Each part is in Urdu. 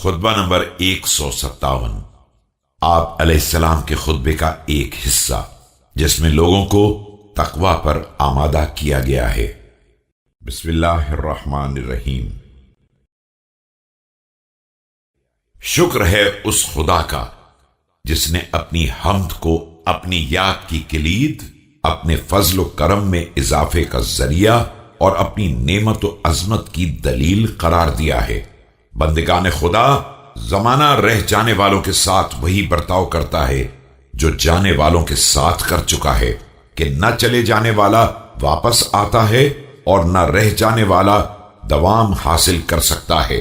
خطبہ نمبر 157۔ آپ علیہ السلام کے خطبے کا ایک حصہ جس میں لوگوں کو تقوی پر آمادہ کیا گیا ہے۔ بسم اللہ الرحمن الرحیم۔ شکر ہے اس خدا کا جس نے اپنی حمد کو اپنی یاد کی کلید، اپنے فضل و کرم میں اضافے کا ذریعہ اور اپنی نعمت و عظمت کی دلیل قرار دیا ہے۔ بندگان خدا زمانہ رہ جانے والوں کے ساتھ وہی برتاؤ کرتا ہے جو جانے والوں کے ساتھ کر چکا ہے، کہ نہ چلے جانے والا واپس آتا ہے اور نہ رہ جانے والا دوام حاصل کر سکتا ہے۔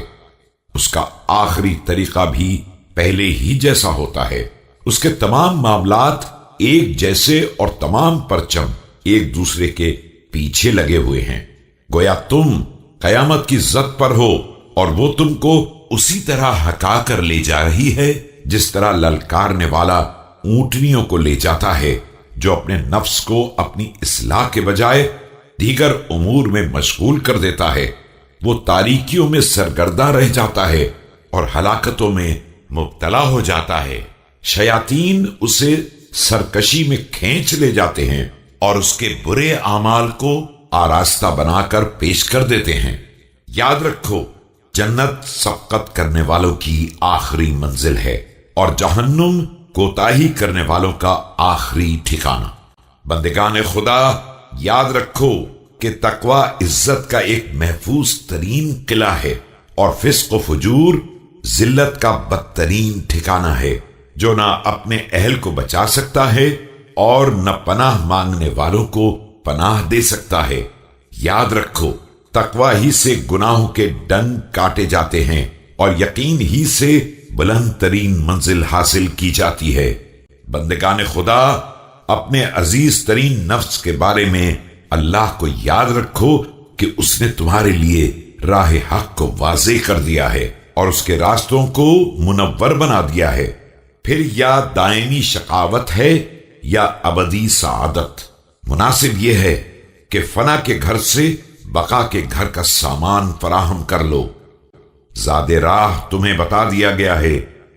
اس کا آخری طریقہ بھی پہلے ہی جیسا ہوتا ہے۔ اس کے تمام معاملات ایک جیسے اور تمام پرچم ایک دوسرے کے پیچھے لگے ہوئے ہیں، گویا تم قیامت کی زد پر ہو اور وہ تم کو اسی طرح ہکا کر لے جا رہی ہے جس طرح للکارنے والا اونٹنیوں کو لے جاتا ہے جو اپنے نفس کو اپنی اصلاح کے بجائے دیگر امور میں مشغول کر دیتا ہے۔ وہ تاریکیوں میں سرگرداں رہ جاتا ہے اور ہلاکتوں میں مبتلا ہو جاتا ہے۔ شیاطین اسے سرکشی میں کھینچ لے جاتے ہیں اور اس کے برے اعمال کو آراستہ بنا کر پیش کر دیتے ہیں۔ یاد رکھو، جنت سبقت کرنے والوں کی آخری منزل ہے اور جہنم کوتاہی کرنے والوں کا آخری ٹھکانہ۔ بندگان خدا یاد رکھو کہ تقوی عزت کا ایک محفوظ ترین قلعہ ہے اور فسق و فجور ذلت کا بدترین ٹھکانہ ہے، جو نہ اپنے اہل کو بچا سکتا ہے اور نہ پناہ مانگنے والوں کو پناہ دے سکتا ہے۔ یاد رکھو، تقوی ہی سے گناہوں کے ڈنگ کاٹے جاتے ہیں اور یقین ہی سے بلند ترین منزل حاصل کی جاتی ہے۔ بندگان خدا، اپنے عزیز ترین نفس کے بارے میں اللہ کو یاد رکھو کہ اس نے تمہارے لیے راہ حق کو واضح کر دیا ہے اور اس کے راستوں کو منور بنا دیا ہے۔ پھر یا دائمی شقاوت ہے یا ابدی سعادت۔ مناسب یہ ہے کہ فنا کے گھر سے بقا کے گھر کا سامان فراہم کر لو۔ زاد راہ تمہیں بتا دیا گیا ہے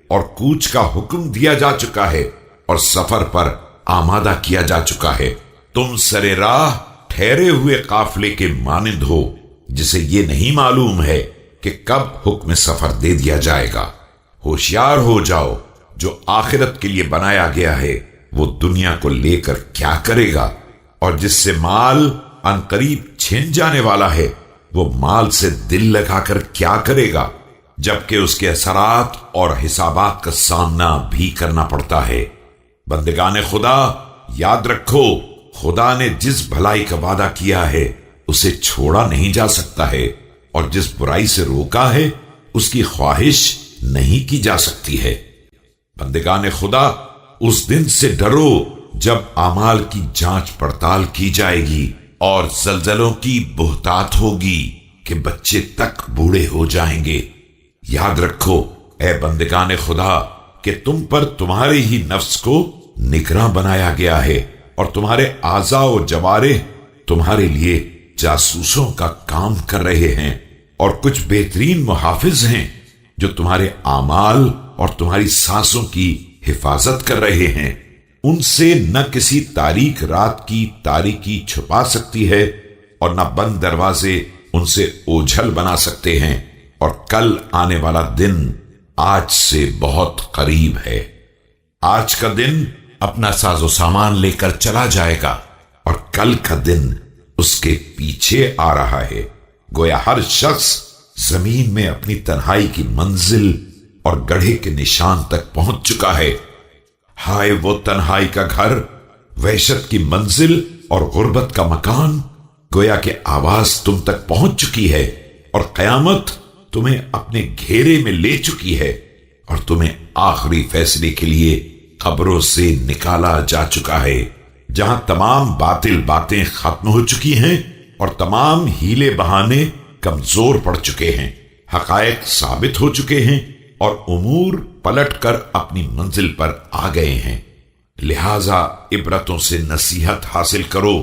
اور کوچ کا حکم دیا جا چکا ہے اور سفر پر آمادہ کیا جا چکا ہے۔ تم سر راہ ٹھہرے ہوئے قافلے کے مانند ہو جسے یہ نہیں معلوم ہے کہ کب حکم سفر دے دیا جائے گا۔ ہوشیار ہو جاؤ، جو آخرت کے لیے بنایا گیا ہے وہ دنیا کو لے کر کیا کرے گا، اور جس سے مال ان قریب چھن جانے والا ہے وہ مال سے دل لگا کر کیا کرے گا، جبکہ اس کے اثرات اور حسابات کا سامنا بھی کرنا پڑتا ہے۔ بندگان خدا یاد رکھو، خدا نے جس بھلائی کا وعدہ کیا ہے اسے چھوڑا نہیں جا سکتا ہے، اور جس برائی سے روکا ہے اس کی خواہش نہیں کی جا سکتی ہے۔ بندگان خدا، اس دن سے ڈرو جب اعمال کی جانچ پڑتال کی جائے گی اور زلزلوں کی بہتات ہوگی کہ بچے تک بوڑھے ہو جائیں گے۔ یاد رکھو اے بندگان خدا کہ تم پر تمہارے ہی نفس کو نگراں بنایا گیا ہے اور تمہارے اعضاء و جوارح تمہارے لیے جاسوسوں کا کام کر رہے ہیں، اور کچھ بہترین محافظ ہیں جو تمہارے اعمال اور تمہاری سانسوں کی حفاظت کر رہے ہیں۔ ان سے نہ کسی تاریک رات کی تاریکی چھپا سکتی ہے اور نہ بند دروازے ان سے اوجھل بنا سکتے ہیں، اور کل آنے والا دن آج سے بہت قریب ہے۔ آج کا دن اپنا ساز و سامان لے کر چلا جائے گا اور کل کا دن اس کے پیچھے آ رہا ہے۔ گویا ہر شخص زمین میں اپنی تنہائی کی منزل اور گڑھے کے نشان تک پہنچ چکا ہے۔ ہائے وہ تنہائی کا گھر، وحشت کی منزل اور غربت کا مکان، گویا کہ آواز تم تک پہنچ چکی ہے اور قیامت تمہیں اپنے گھیرے میں لے چکی ہے، اور تمہیں آخری فیصلے کے لیے قبروں سے نکالا جا چکا ہے، جہاں تمام باطل باتیں ختم ہو چکی ہیں اور تمام ہیلے بہانے کمزور پڑ چکے ہیں، حقائق ثابت ہو چکے ہیں اور امور پلٹ کر اپنی منزل پر آ گئے ہیں۔ لہذا عبرتوں سے نصیحت حاصل کرو،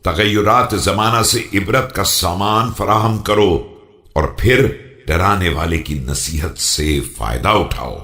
تغیرات زمانہ سے عبرت کا سامان فراہم کرو، اور پھر ڈرانے والے کی نصیحت سے فائدہ اٹھاؤ۔